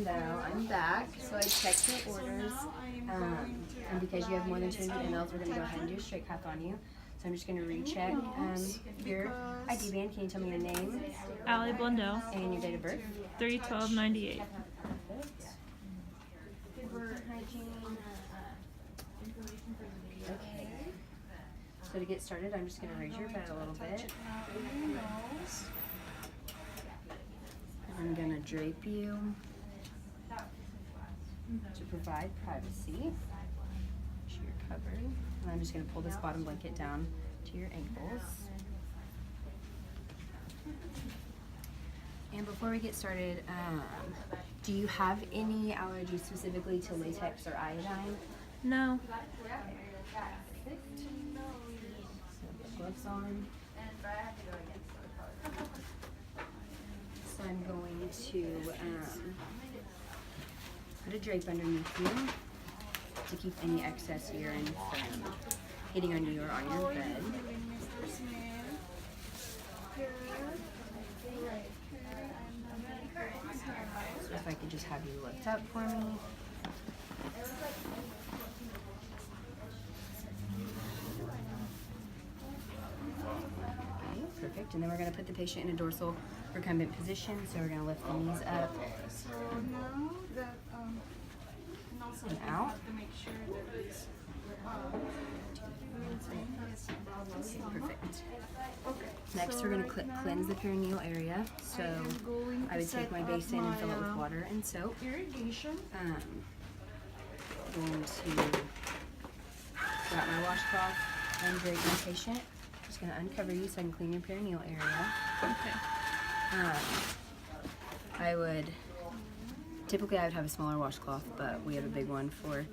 Blundell. I'm back. So I checked your orders. And because you have more than 200 mLs, we're going to go ahead and do a straight cath on you. So I'm just going to recheck your ID band. Can you tell me your name? Allie Blundell. And your date of birth? 3/12/98. Okay. So to get started, I'm just going to raise your bed a little bit. I'm going to drape you to provide privacy. Make sure you're covered. And I'm just going to pull this bottom blanket down to your ankles. And before we get started, do you have any allergies specifically to latex or iodine? No. Perfect. So get gloves on. So I'm going to put a drape underneath you to keep any excess urine from hitting on you or on your bed. So if I could just have you lift up for me. Okay, perfect. And then we're going to put the patient in a dorsal recumbent position. So we're going to lift the knees up and out. Perfect. Next, we're going to cleanse the perineal area. So I would take my basin and fill it with water and soap. Going to grab my washcloth and drape my patient. Just going to uncover you so I can clean your perineal area. Okay. Typically I would have a smaller washcloth, but we have a big one for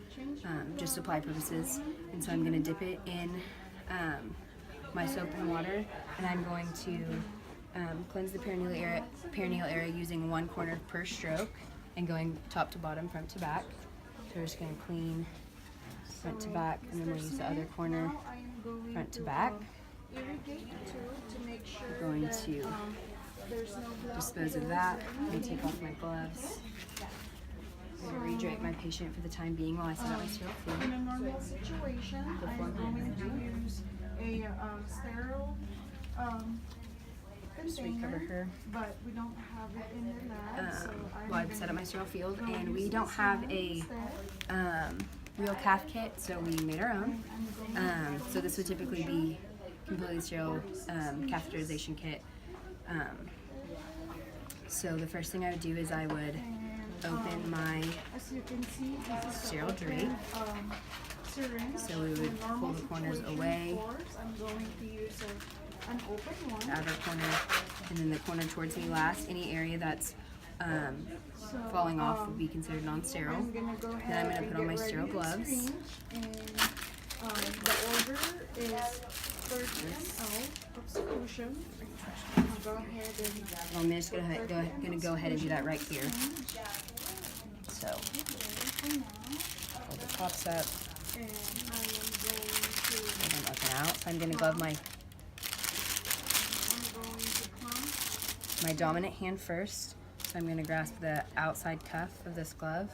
just supply purposes. And so I'm going to dip it in my soap and water, and I'm going to cleanse the perineal area using one corner per stroke and going top to bottom, front to back. So we're just going to clean front to back, and then we'll use the other corner front to back. We're going to dispose of that. I'm going to take off my gloves. I'm going to redrape my patient for the time being while I set up my sterile field. In a normal situation, I'm going to use a sterile Just recover container, her. but we don't have it in the lab, so Well, I've set up my sterile field, and we don't have a real cath kit, so we made our own. So this would typically be completely sterile catheterization kit. So the first thing I would do is I would open my as you can see, this is sterile drape. syringe. So we would pull the corners away, I'm going to use an open one. the outer corner, and then the corner towards me last. Any area that's falling off would be considered non-sterile. I'm gonna go ahead Then I'm going to and put on my get sterile ready to gloves. syringe, and the order is 30 ml of solution. I'll go ahead and Well, I'm just going to go ahead and do that right here. So pull the tops up, and I am going and then up and out. So I'm going to glove my to my dominant hand first. So I'm going to grasp the outside cuff of this glove.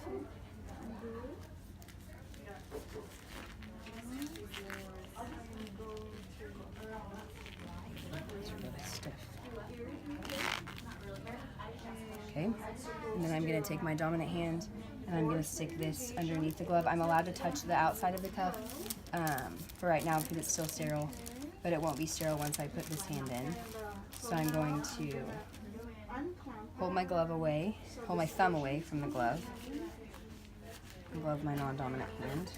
It's really stiff. Okay, and then I'm going to take my dominant hand and I'm going to stick this underneath the glove. I'm allowed to touch the outside of the cuff for right now because it's still sterile, but it won't be sterile once I put this hand in. So I'm going to hold my glove away, hold my thumb away from the glove, and glove my non-dominant hand.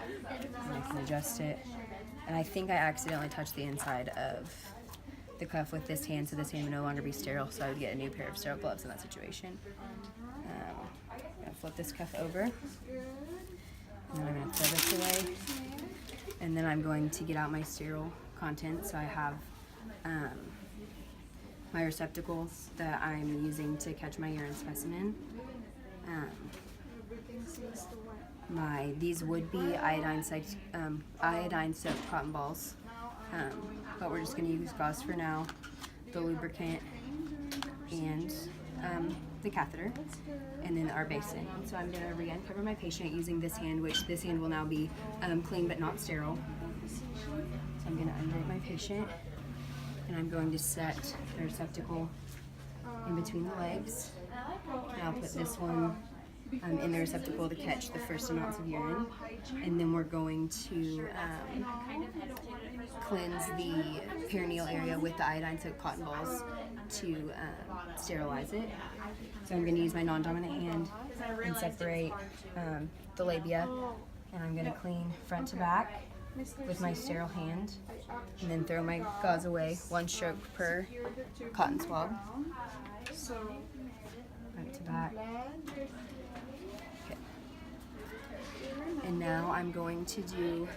And I can adjust it. And I think I accidentally touched the inside of the cuff with this hand, so this hand would no longer be sterile, so I would get a new pair of sterile gloves in that situation. I'm going to flip this cuff over, and then I'm going to throw this away, and then I'm going to get out my sterile contents. So I have my receptacles that I'm using to catch my urine specimen. These would be iodine soaked cotton balls, but we're just going to use gauze for now, the lubricant, and the catheter and then our basin. So I'm going to re-uncover my patient using this hand, which this hand will now be clean but not sterile. So I'm going to undrape my patient, and I'm going to set the receptacle in between the legs. And I'll put this one in the receptacle to catch the first amounts of urine, and then we're going to cleanse the perineal area with the iodine-soaked cotton balls to sterilize it. So I'm going to use my non-dominant hand and separate the labia, and I'm going to clean front to back with my sterile hand, and then throw my gauze away, 1 stroke per cotton swab. Front to back. Okay. And now I'm going to do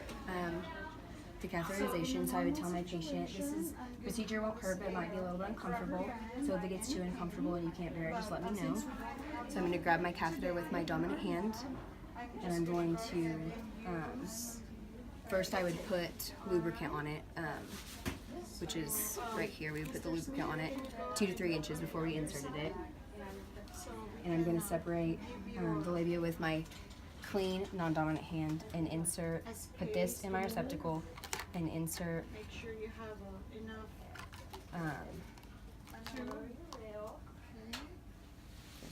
the catheterization. So I would tell my patient, this procedure won't hurt, but it might be a little bit uncomfortable. So if it gets too uncomfortable and you can't bear it, just let me know. So I'm going to grab my catheter with my dominant hand, and I'm going to, first I would put lubricant on it, which is right here. We would put the lubricant on it 2 to 3 inches before we inserted it. And I'm going to separate the labia with my clean non-dominant hand and put this in my receptacle and insert Make sure you have enough.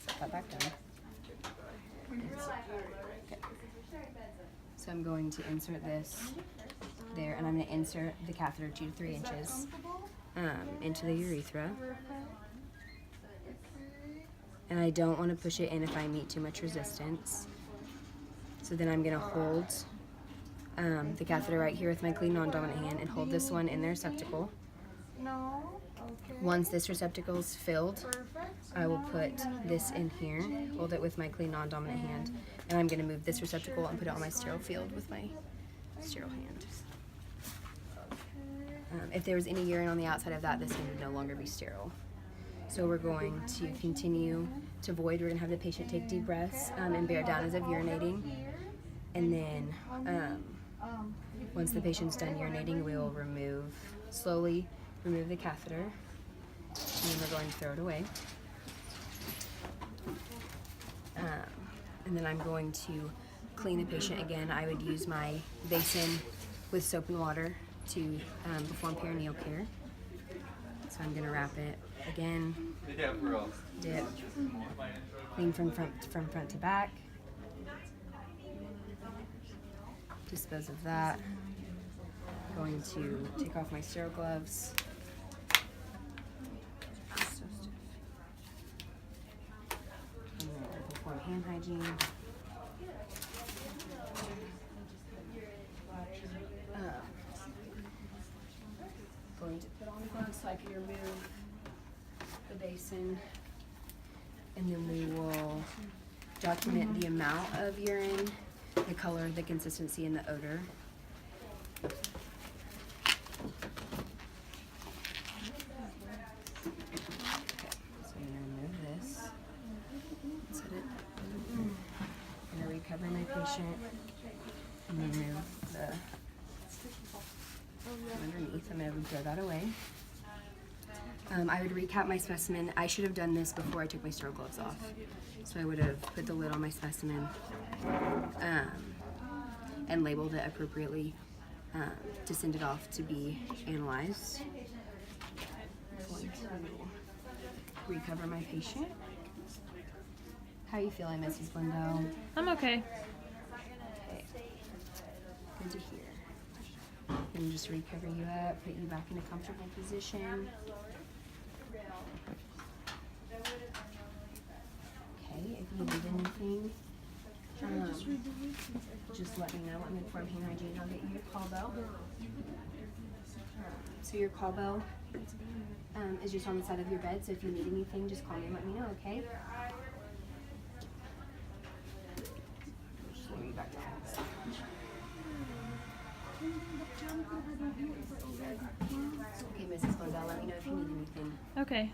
Set that back down. Okay. So I'm going to insert this there, and I'm going to insert the catheter 2 to 3 inches into the urethra. And I don't want to push it in if I meet too much resistance. So then I'm going to hold the catheter right here with my clean non-dominant hand and hold this one in the receptacle. Once this receptacle is filled, I will put this in here, hold it with my clean non-dominant hand, and I'm going to move this receptacle and put it on my sterile field with my sterile hand. If there was any urine on the outside of that, this hand would no longer be sterile. So we're going to continue to void. We're going to have the patient take deep breaths and bear down as if urinating. And then once the patient's done urinating, we will slowly remove the catheter. And then we're going to throw it away. And then I'm going to clean the patient again. I would use my basin with soap and water to perform perineal care. So I'm going to wrap it again, dip, clean from front to back, dispose of that. Going to take off my sterile gloves. So stiff. And then perform hand hygiene. Going to put on gloves so I can remove the basin, and then we will document the amount of urine, the color, the consistency, and the odor. Okay, so I'm going to remove this, set it, I'm going to recover my patient, and remove the underneath. I'm going to throw that away. I would recap my specimen. I should have done this before I took my sterile gloves off. So I would have put the lid on my specimen and labeled it appropriately to send it off to be analyzed. I'm going to recover my patient. How are you feeling, Mrs. Blundell? I'm okay. Okay. Good to hear. And just recover you up, put you back in a comfortable position. Okay, if you need anything, just let me know. I'm going to perform hand hygiene. I'll get you your call bell. So your call bell is just on the side of your bed, so if you need anything, just call me and let me know, okay? Just lay you back down. Okay, Mrs. Blundell, let me know if you need anything. Okay.